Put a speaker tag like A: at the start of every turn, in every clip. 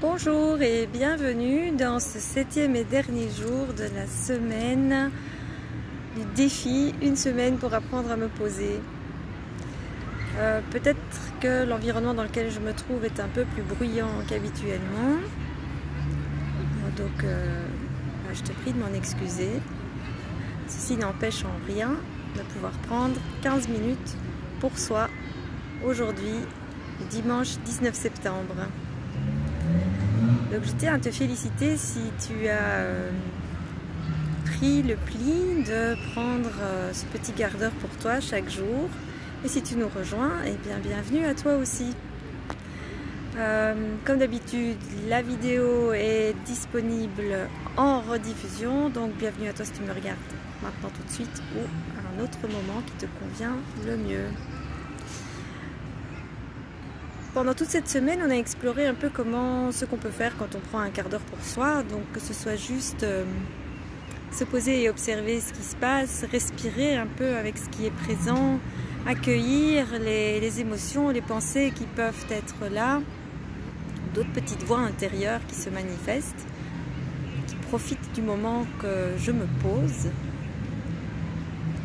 A: Bonjour et bienvenue dans ce 7e et dernier jour de la semaine du défi, une semaine pour apprendre à me poser. Peut-être que l'environnement dans lequel je me trouve est un peu plus bruyant qu'habituellement. Donc je te prie de m'en excuser. Ceci n'empêche en rien de pouvoir prendre 15 minutes pour soi aujourd'hui, le dimanche 19 septembre. Donc je tiens à te féliciter si tu as pris le pli de prendre ce petit quart d'heure pour toi chaque jour. Et si tu nous rejoins, eh bien bienvenue à toi aussi. Comme d'habitude, la vidéo est disponible en rediffusion, donc bienvenue à toi si tu me regardes maintenant tout de suite ou à un autre moment qui te convient le mieux. Pendant toute cette semaine, on a exploré un peu ce qu'on peut faire quand on prend un quart d'heure pour soi, donc que ce soit juste se poser et observer ce qui se passe, respirer un peu avec ce qui est présent, accueillir les émotions, les pensées qui peuvent être là, d'autres petites voix intérieures qui se manifestent, qui profitent du moment que je me pose,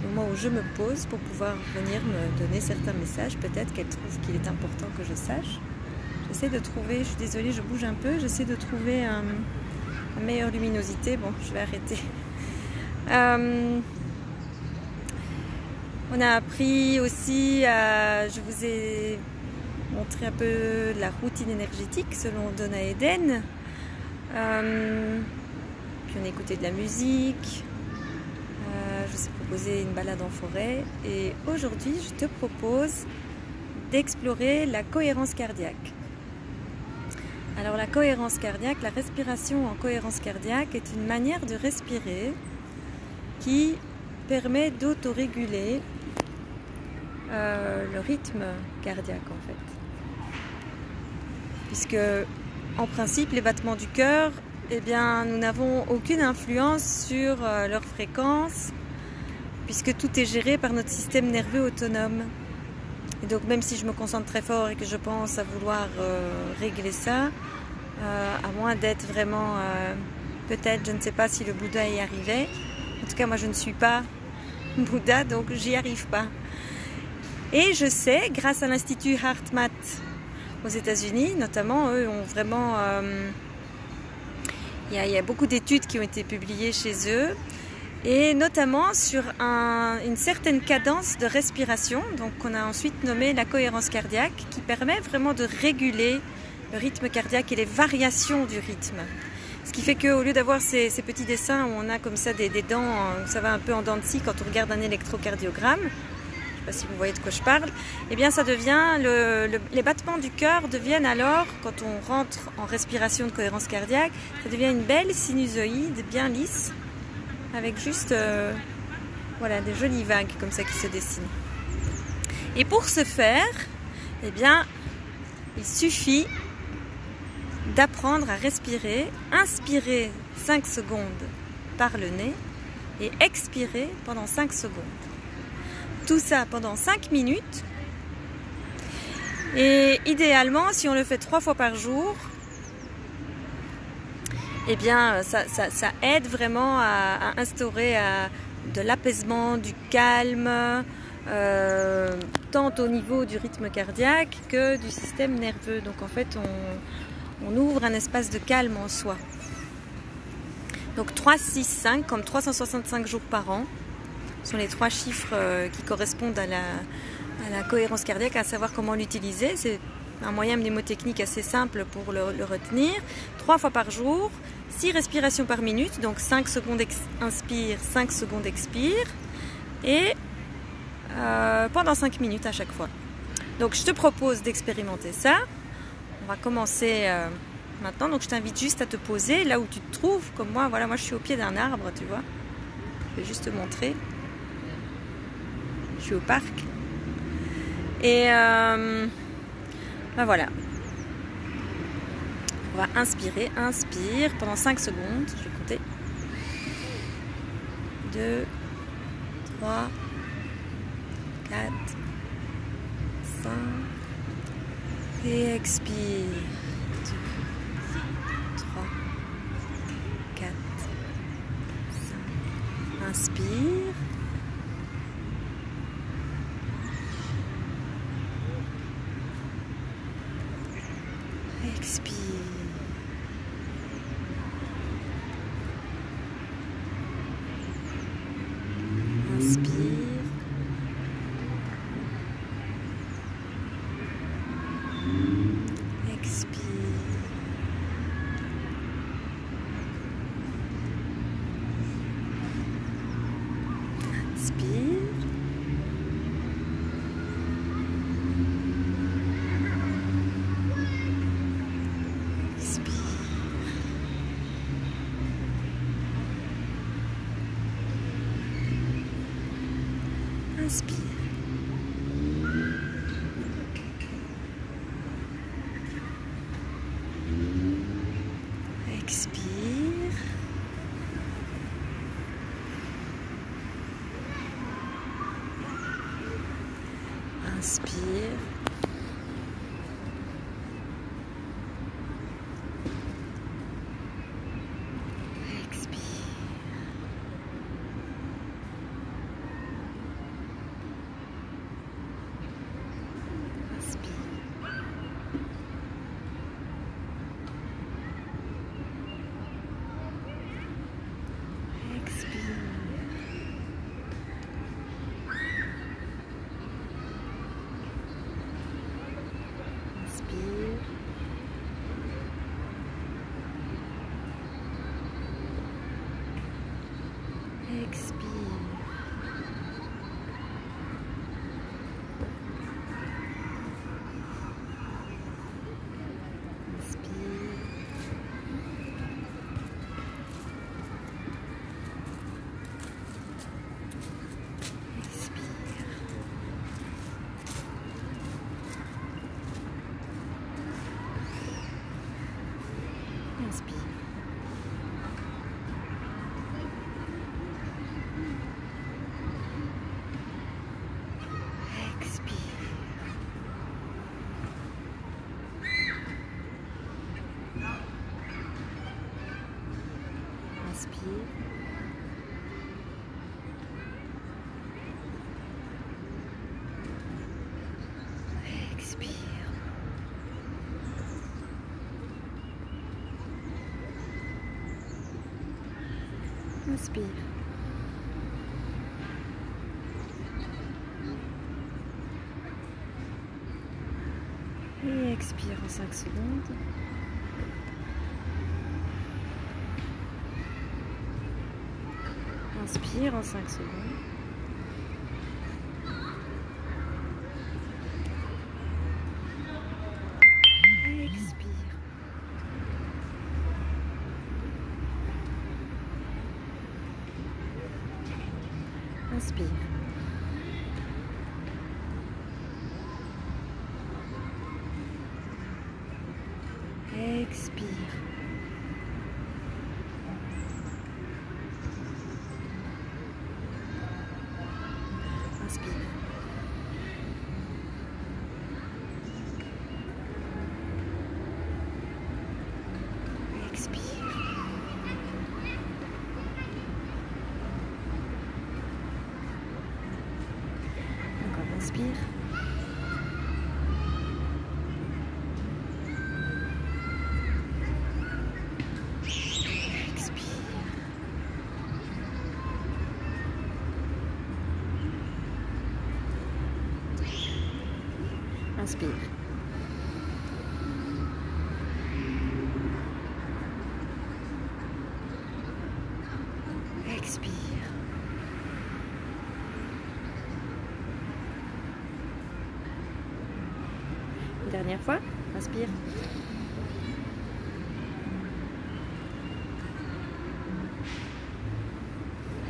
A: au moment où je me pose pour pouvoir venir me donner certains messages, peut-être qu'elle trouve qu'il est important que je sache. J'essaie de trouver, je suis désolée, je bouge un peu, j'essaie de trouver une meilleure luminosité. Bon, je vais arrêter. On a appris aussi je vous ai montré un peu la routine énergétique selon Donna Eden. Puis on a écouté de la musique. Je vous ai proposé une balade en forêt et aujourd'hui je te propose d'explorer la cohérence cardiaque. Alors la cohérence cardiaque, la respiration en cohérence cardiaque est une manière de respirer qui permet d'autoréguler le rythme cardiaque en fait. Puisque en principe les battements du cœur, eh bien, nous n'avons aucune influence sur leur fréquence puisque tout est géré par notre système nerveux autonome. Et donc même si je me concentre très fort et que je pense à vouloir régler ça, à moins d'être vraiment, peut-être, je ne sais pas si le Bouddha y arrivait. En tout cas, moi je ne suis pas Bouddha, donc j'y arrive pas. Et je sais, grâce à l'Institut HeartMath aux États-Unis, notamment, eux ont vraiment... Il y a beaucoup d'études qui ont été publiées chez eux, et notamment sur une certaine cadence de respiration, donc qu'on a ensuite nommé la cohérence cardiaque, qui permet vraiment de réguler le rythme cardiaque et les variations du rythme. Ce qui fait qu'au lieu d'avoir ces petits dessins où on a comme ça des dents, ça va un peu en dents de scie quand on regarde un électrocardiogramme, je ne sais pas si vous voyez de quoi je parle, eh bien ça devient, les battements du cœur deviennent alors, quand on rentre en respiration de cohérence cardiaque, ça devient une belle sinusoïde bien lisse, avec juste voilà, des jolies vagues comme ça qui se dessinent. Et pour ce faire, eh bien, il suffit d'apprendre à respirer, inspirer 5 secondes par le nez et expirer pendant 5 secondes. Tout ça pendant 5 minutes. Et idéalement, si on le fait 3 fois par jour, eh bien, ça aide vraiment à instaurer de l'apaisement, du calme, tant au niveau du rythme cardiaque que du système nerveux. Donc en fait, on ouvre un espace de calme en soi. Donc 3, 6, 5, comme 365 jours par an, sont les 3 chiffres qui correspondent à la cohérence cardiaque, à savoir comment l'utiliser. C'est un moyen mnémotechnique assez simple pour le retenir. 3 fois par jour, 6 respirations par minute, donc 5 secondes inspire, 5 secondes expire, et pendant 5 minutes à chaque fois. Donc je te propose d'expérimenter ça. On va commencer maintenant, donc je t'invite juste à te poser là où tu te trouves, comme moi. Voilà, moi je suis au pied d'un arbre, tu vois. Je vais juste te montrer. Je suis au parc. Et ben voilà. On va inspirer, inspire pendant 5 secondes. Je vais compter. 2, 3, 4, 5. Et expire. Inspire. Expire. Inspire. Expire. Inspire. Inspire. Expire. Inspire. Expire. Inspire. Inspire. Expire. Inspire. Et expire en 5 secondes. Inspire en 5 secondes. Expire. Inspire. Expire. Inspire. Expire. Encore inspire. Inspire. Expire. Une dernière fois. Inspire.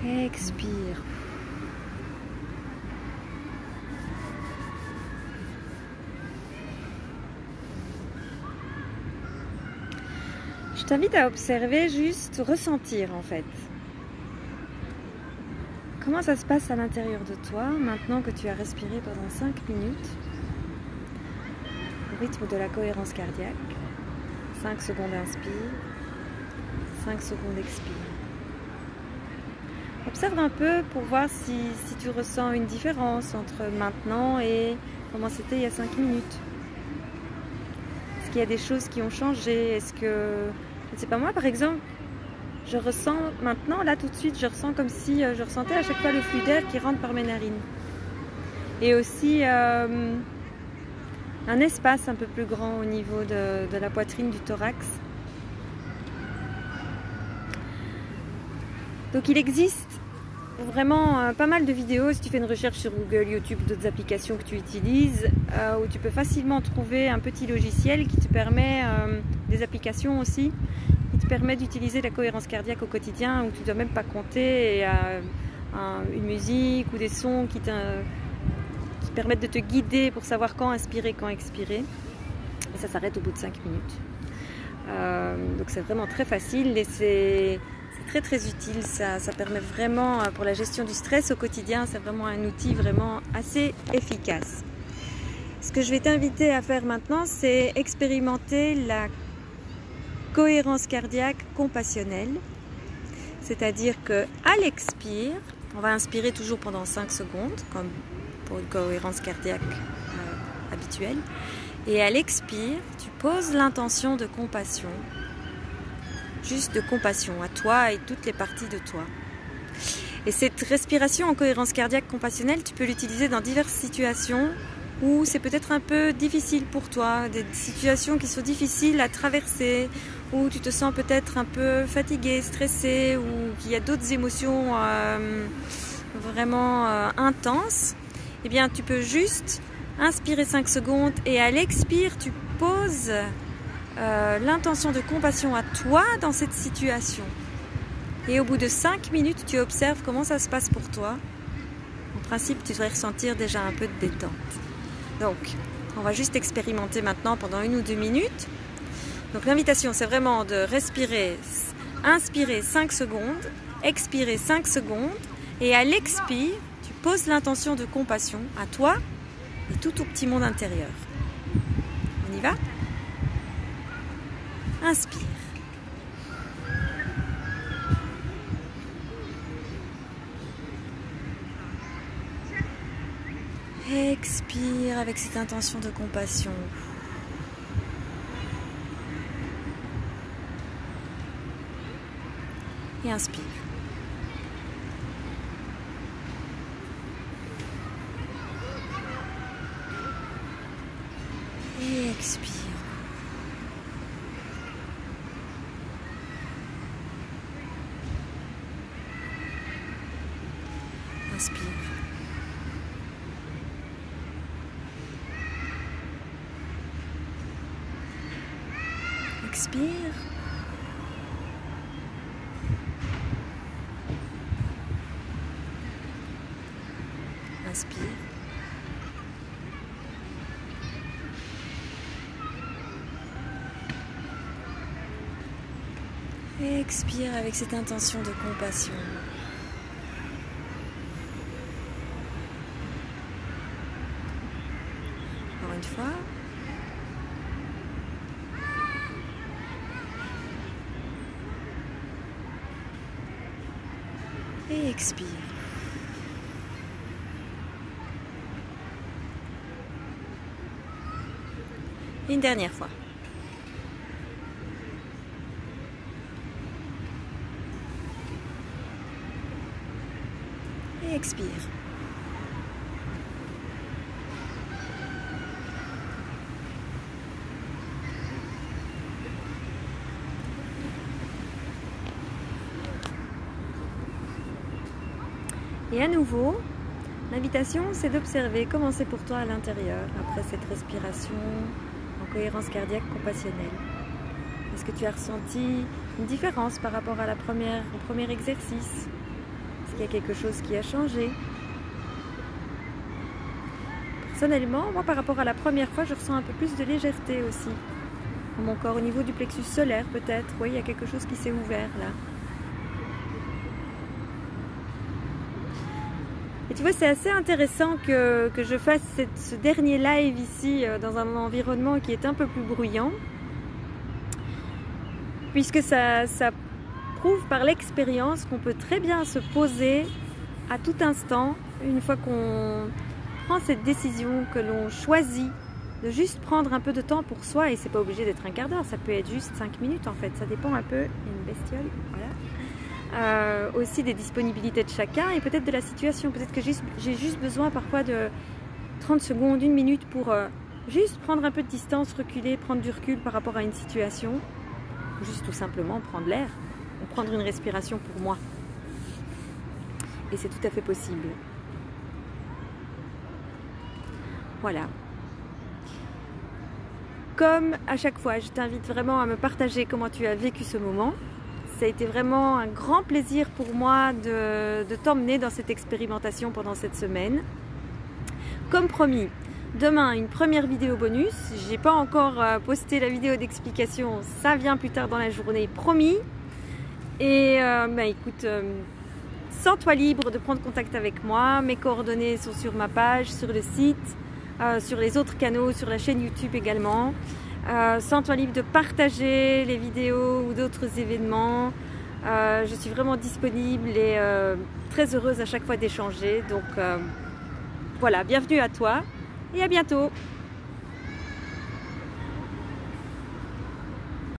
A: Expire. Je t'invite à observer, juste ressentir en fait. Comment ça se passe à l'intérieur de toi maintenant que tu as respiré pendant 5 minutes au rythme de la cohérence cardiaque. 5 secondes inspire, 5 secondes expire. Observe un peu pour voir si tu ressens une différence entre maintenant et comment c'était il y a 5 minutes. Est-ce qu'il y a des choses qui ont changé? Est-ce que... Je ne sais pas, moi par exemple, je ressens maintenant, là tout de suite, je ressens comme si je ressentais à chaque fois le flux d'air qui rentre par mes narines. Et aussi un espace un peu plus grand au niveau de la poitrine, du thorax. Donc il existe vraiment pas mal de vidéos, si tu fais une recherche sur Google, YouTube, d'autres applications que tu utilises, où tu peux facilement trouver un petit logiciel qui te permet, des applications aussi, qui te permet d'utiliser la cohérence cardiaque au quotidien, où tu ne dois même pas compter, et une musique ou des sons qui permettent de te guider pour savoir quand inspirer, quand expirer. Et ça s'arrête au bout de 5 minutes. Donc c'est vraiment très facile et c'est très utile. Ça permet vraiment, pour la gestion du stress au quotidien, c'est vraiment un outil vraiment assez efficace. Ce que je vais t'inviter à faire maintenant, c'est expérimenter la cohérence cardiaque compassionnelle. C'est-à-dire qu'à l'expire, on va inspirer toujours pendant 5 secondes, comme pour une cohérence cardiaque habituelle. Et à l'expire, tu poses l'intention de compassion. Juste de compassion à toi et toutes les parties de toi. Et cette respiration en cohérence cardiaque compassionnelle, tu peux l'utiliser dans diverses situations où c'est peut-être un peu difficile pour toi, des situations qui sont difficiles à traverser, où tu te sens peut-être un peu fatigué, stressé, ou qu'il y a d'autres émotions vraiment intenses. Eh bien, tu peux juste inspirer 5 secondes et à l'expire, tu poses l'intention de compassion à toi dans cette situation. Et au bout de 5 minutes, tu observes comment ça se passe pour toi. En principe, tu devrais ressentir déjà un peu de détente. Donc, on va juste expérimenter maintenant pendant 1 ou 2 minutes. Donc, l'invitation, c'est vraiment de respirer, inspirer 5 secondes, expirer 5 secondes. Et à l'expire, tu poses l'intention de compassion à toi et tout ton petit monde intérieur. On y va ? Inspire. Expire avec cette intention de compassion. Et inspire. Et expire. Inspire. Expire. Inspire. Et expire avec cette intention de compassion. Encore une fois. Et expire. Et une dernière fois. Et expire. Et à nouveau, l'invitation, c'est d'observer comment c'est pour toi à l'intérieur, après cette respiration en cohérence cardiaque compassionnelle. Est-ce que tu as ressenti une différence par rapport à au premier exercice? Est-ce qu'il y a quelque chose qui a changé? Personnellement, moi, par rapport à la première fois, je ressens un peu plus de légèreté aussi. Dans mon corps, au niveau du plexus solaire, peut-être. Oui, il y a quelque chose qui s'est ouvert là. Et tu vois, c'est assez intéressant que je fasse ce dernier live ici dans un environnement qui est un peu plus bruyant, puisque ça prouve par l'expérience qu'on peut très bien se poser à tout instant, une fois qu'on prend cette décision, que l'on choisit de juste prendre un peu de temps pour soi, et c'est pas obligé d'être un quart d'heure, ça peut être juste 5 minutes en fait, ça dépend un peu, une bestiole, voilà. Aussi des disponibilités de chacun et peut-être de la situation, peut-être que j'ai juste besoin parfois de 30 secondes, 1 minute pour juste prendre un peu de distance, reculer, prendre du recul par rapport à une situation, ou juste tout simplement prendre l'air, ou prendre une respiration pour moi. Et c'est tout à fait possible. Voilà. Comme à chaque fois, je t'invite vraiment à me partager comment tu as vécu ce moment. Ça a été vraiment un grand plaisir pour moi de t'emmener dans cette expérimentation pendant cette semaine. Comme promis, demain une première vidéo bonus. J'ai pas encore posté la vidéo d'explication, ça vient plus tard dans la journée, promis. Et écoute, sens-toi libre de prendre contact avec moi. Mes coordonnées sont sur ma page, sur le site. Sur les autres canaux, sur la chaîne YouTube également. Sens-toi libre de partager les vidéos ou d'autres événements. Je suis vraiment disponible et très heureuse à chaque fois d'échanger. Donc voilà, bienvenue à toi et à bientôt.